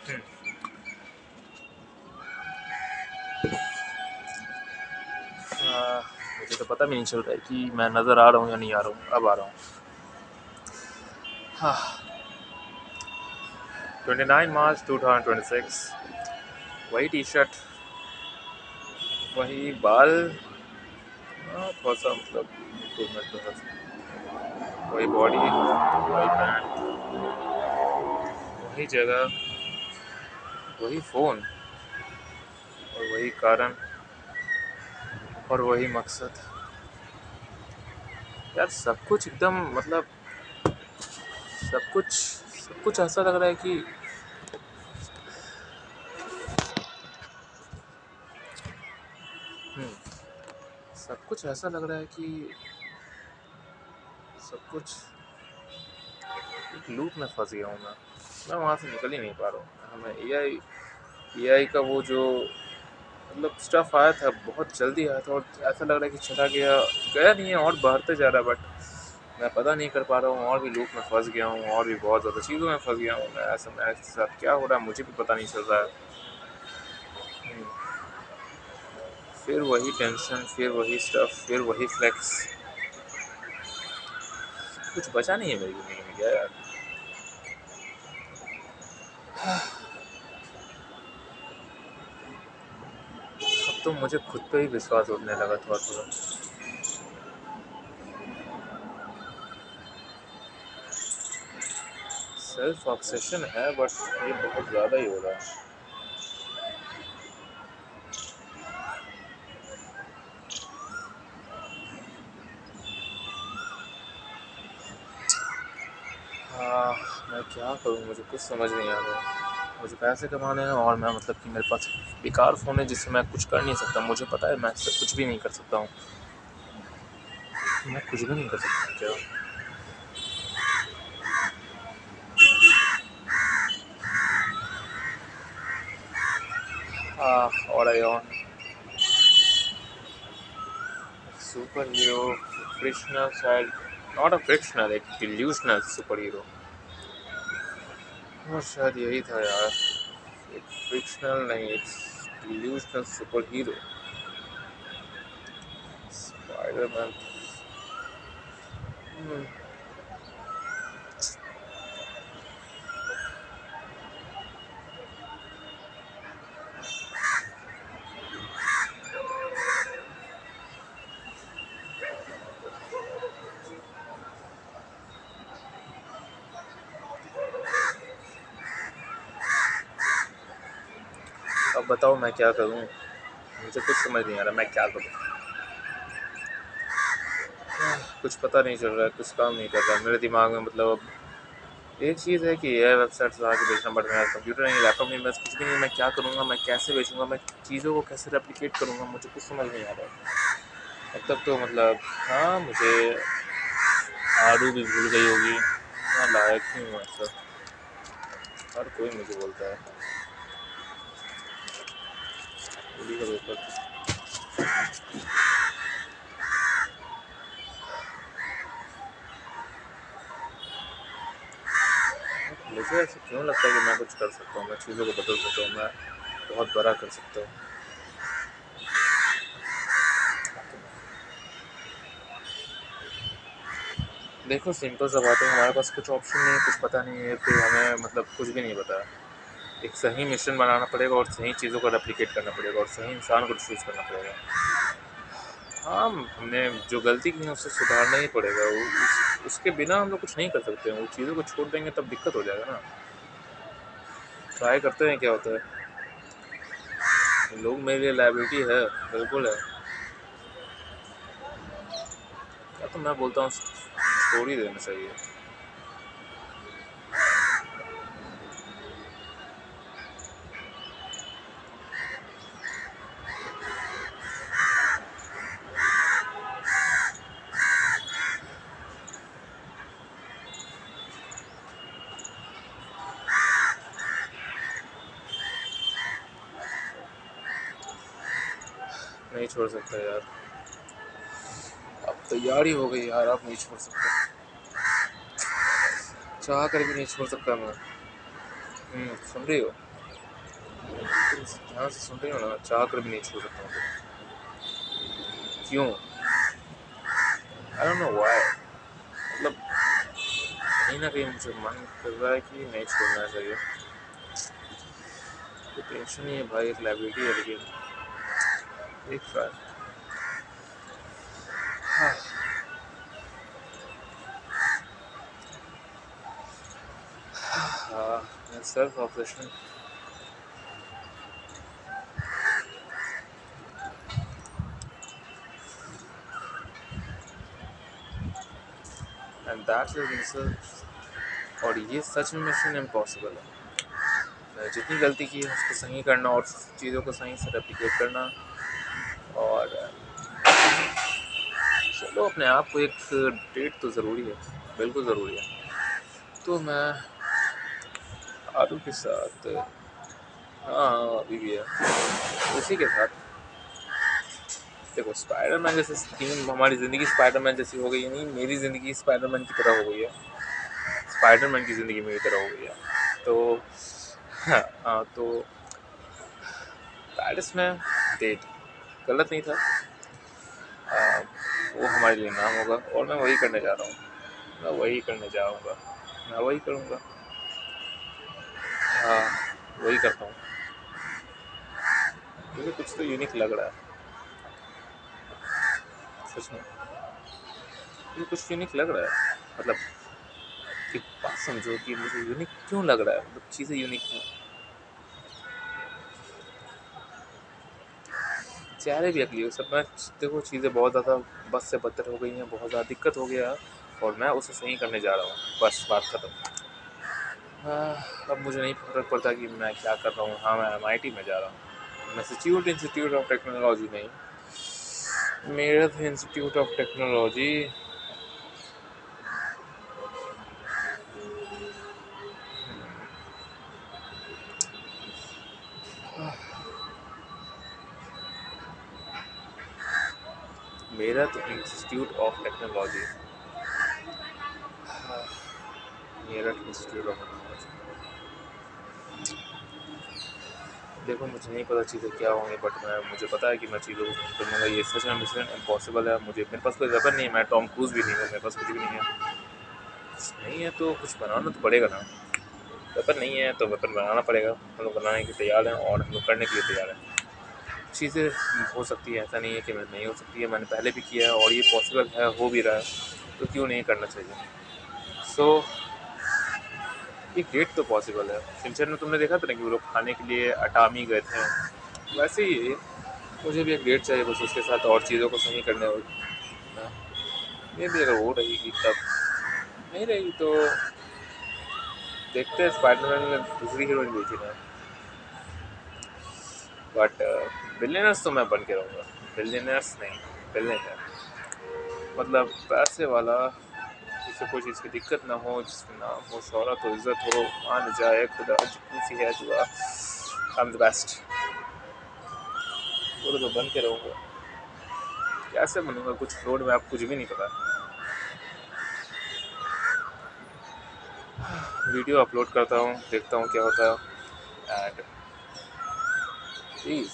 हम्म, मुझे तो पता भी नहीं चल रहा है कि मैं नज़र आ रहा हूँ या नहीं आ रहा हूँ। अब आ रहा हूँ। हाँ, 29 मार्च 2026। वही टी शर्ट, वही बाल। थोड़ा सा मतलब इम्प्रूवमेंट तो है। वही बॉडी, वही पैंट, वही जगह, वही फ़ोन, और वही कारण, और वही मकसद। यार सब कुछ एकदम मतलब सब कुछ ऐसा लग रहा है कि हम्म, सब कुछ ऐसा लग रहा है कि सब कुछ एक लूप में फंस गया हूँ मैं वहाँ से निकल ही नहीं पा रहा हूँ। हमें एआई का वो जो मतलब स्टफ आया था बहुत जल्दी आया था, और ऐसा लग रहा है कि चला गया, गया नहीं है और बढ़ते जा रहा है। बट मैं पता नहीं कर पा रहा हूँ, और भी लूप में फंस गया हूँ, और भी बहुत ज़्यादा चीज़ों में फंस गया हूँ। मैं ऐसा मेरे साथ क्या हो रहा है मुझे भी पता नहीं चल रहा है। हम्म, फिर वही टेंशन, फिर वही स्टफ, फिर वही फ्लेक्स। कुछ बचा नहीं है मेरी ज़िंदगी में क्या यार। अब तो मुझे खुद पे ही विश्वास उठने लगा थोड़ा थोड़ा। सेल्फ ऑब्सेशन है, बट ये बहुत ज़्यादा ही हो रहा है। हाँ, मैं क्या करूँ, मुझे कुछ समझ नहीं आ रहा है। मुझे पैसे कमाने हैं, और मैं मतलब कि मेरे पास बेकार फ़ोन है जिससे मैं कुछ कर नहीं सकता। मुझे पता है मैं इससे कुछ भी नहीं कर सकता हूँ। मैं कुछ भी नहीं कर सकता क्या? हाँ, और आई ऑन सुपर हीरो, फ्रिक्शनल शायद, नॉट अ फ्रिक्शनल, एक डिल्यूशनल सुपर हीरो। और शायद यही था यार, एक फ्रिक्शनल नहीं, एक डिल्यूशनल सुपर हीरो। स्पाइडरमैन। अब बताओ मैं क्या करूँ, मुझे कुछ समझ नहीं आ रहा मैं क्या करूँ। कुछ पता नहीं चल रहा है, कुछ काम नहीं कर रहा है मेरे दिमाग में। मतलब अब एक चीज़ है कि एआई वेबसाइट से आके बेचना, बट मेरा कंप्यूटर नहीं, लैपटॉप नहीं, बस कुछ भी नहीं। मैं क्या करूँगा, मैं कैसे बेचूँगा, मैं चीज़ों को कैसे रेप्लिकेट करूँगा, मुझे कुछ समझ नहीं आ रहा है अब तक तो। मतलब हाँ, मुझे आड़ू भी भूल गई होगी, मैं लायक ही हूँ ऐसा। हर कोई मुझे बोलता है होली का पेपर। मुझे ऐसा क्यों लगता है कि मैं कुछ कर सकता हूँ, मैं चीज़ों को बदल सकता हूँ, मैं बहुत बड़ा कर सकता हूँ। देखो सिंपल सा बात है, हमारे पास कुछ ऑप्शन नहीं है, कुछ पता नहीं है, फिर हमें मतलब कुछ भी नहीं पता। एक सही मिशन बनाना पड़ेगा, और सही चीज़ों को रेप्लिकेट करना पड़ेगा, और सही इंसान को चूज़ करना पड़ेगा। हाँ, हमने जो गलती की है उसे सुधारना ही पड़ेगा। उसके बिना हम लोग कुछ नहीं कर सकते हैं। वो चीज़ों को छोड़ देंगे तब दिक्कत हो जाएगा ना। ट्राई करते हैं क्या होता है। लोग मेरे लिए लायबिलिटी है, बिल्कुल है। या तो मैं बोलता हूँ छोड़ ही देना चाहिए। नहीं छोड़ सकता यार, अब तैयारी हो गई यार, अब नहीं छोड़ सकता। चाह कर भी नहीं छोड़ सकता मैं। सुन रही हो? तुम ध्यान से सुन रही हो ना, चाह कर भी नहीं छोड़ सकता हूँ क्यों? I don't know why. मतलब कहीं ना कहीं मुझे मन कर रहा है कि नहीं छोड़ना चाहिए। तो टेंशन ही है भाई, एक लाइबिलिटी है लेकिन देख रहा है। हाँ, self obsession. And that is, और ये सच में मिशन इम्पॉसिबल है। जितनी गलती की है उसको सही करना और चीज़ों को सही से रेप्लिकेट करना। और चलो अपने आप को एक डेट तो ज़रूरी है, बिल्कुल ज़रूरी है। तो मैं आलू के साथ, हाँ अभी भी है, उसी के साथ। देखो स्पाइडरमैन जैसे थीम, हमारी ज़िंदगी स्पाइडरमैन जैसी हो गई है, नहीं मेरी ज़िंदगी स्पाइडरमैन की तरह हो गई है, स्पाइडरमैन की ज़िंदगी मेरी तरह हो गई है। तो हाँ तो पेरिस में डेट गलत नहीं था। वो हमारे लिए नाम होगा और मैं वही करने जा रहा हूँ, मैं वही करने जाऊँगा, मैं वही करूँगा। हाँ वही करता हूँ। मुझे कुछ तो यूनिक लग रहा है, सच में मुझे कुछ यूनिक लग रहा है। मतलब एक बात समझो कि मुझे यूनिक क्यों लग रहा है, मतलब चीज़ें यूनिक क्यों। चेहरे भी अगली हो सब मैं, देखो चीज़ें बहुत ज़्यादा बस से बदतर हो गई हैं, बहुत ज़्यादा दिक्कत हो गया है और मैं उसे सही करने जा रहा हूँ, बस बात खत्म। अब मुझे नहीं फ़र्क पड़ता कि मैं क्या कर रहा हूँ। हाँ मैं MIT में जा रहा हूँ, मैसेच्यूट इंस्टीट्यूट ऑफ टेक्नोलॉजी नहीं, Meerut institute of technology. Meerut institute of technology, Meerut institute of technology. देखो मुझे नहीं पता चीज़ें क्या होंगी, बट मुझे पता है कि मैं चीज़ों को कर लूँगा। ये सच में मिशन इम्पॉसिबल है। मुझे, मेरे पास कोई वेपन नहीं है, मैं टॉम क्रूज़ भी नहीं हूँ, मेरे पास कुछ भी नहीं है। कुछ नहीं है तो कुछ बनाना तो पड़ेगा ना। वेपन नहीं है तो वेपन बनाना पड़ेगा। हम लोग बनाने के लिए तैयार हैं और हम लोग करने के लिए तैयार हैं। चीज़ें हो सकती है, ऐसा नहीं है कि मैं नहीं हो सकती है, मैंने पहले भी किया है और ये पॉसिबल है, हो भी रहा है, तो क्यों नहीं करना चाहिए। सो ये ग्रेट तो पॉसिबल है। सिंचन में तुमने देखा था ना कि वो लोग खाने के लिए अटामी गए थे, वैसे ही मुझे भी एक डेट चाहिए, बस उसके साथ और चीज़ों को सही करने और ये भी अगर वो रहेगी तब। नहीं रहेगी तो देखते हैं। स्पाइडरमैन में दूसरी हीरोइन भी थी ना, बट बिलियनर्स तो मैं बन के रहूँगा। बिलियनर्स नहीं, बिलियनर मतलब पैसे वाला, जिससे कोई चीज़ की दिक्कत ना हो, जिसमें नाम हो, शोहरत हो, इज्जत हो, मान जाए खुदा जितनी सी है दुआ, आई एम द बेस्ट, वो तो बन के रहूँगा। कैसे बनूंगा, कुछ रोड में आप कुछ भी नहीं पता। वीडियो अपलोड करता हूँ, देखता हूँ क्या होता है। And please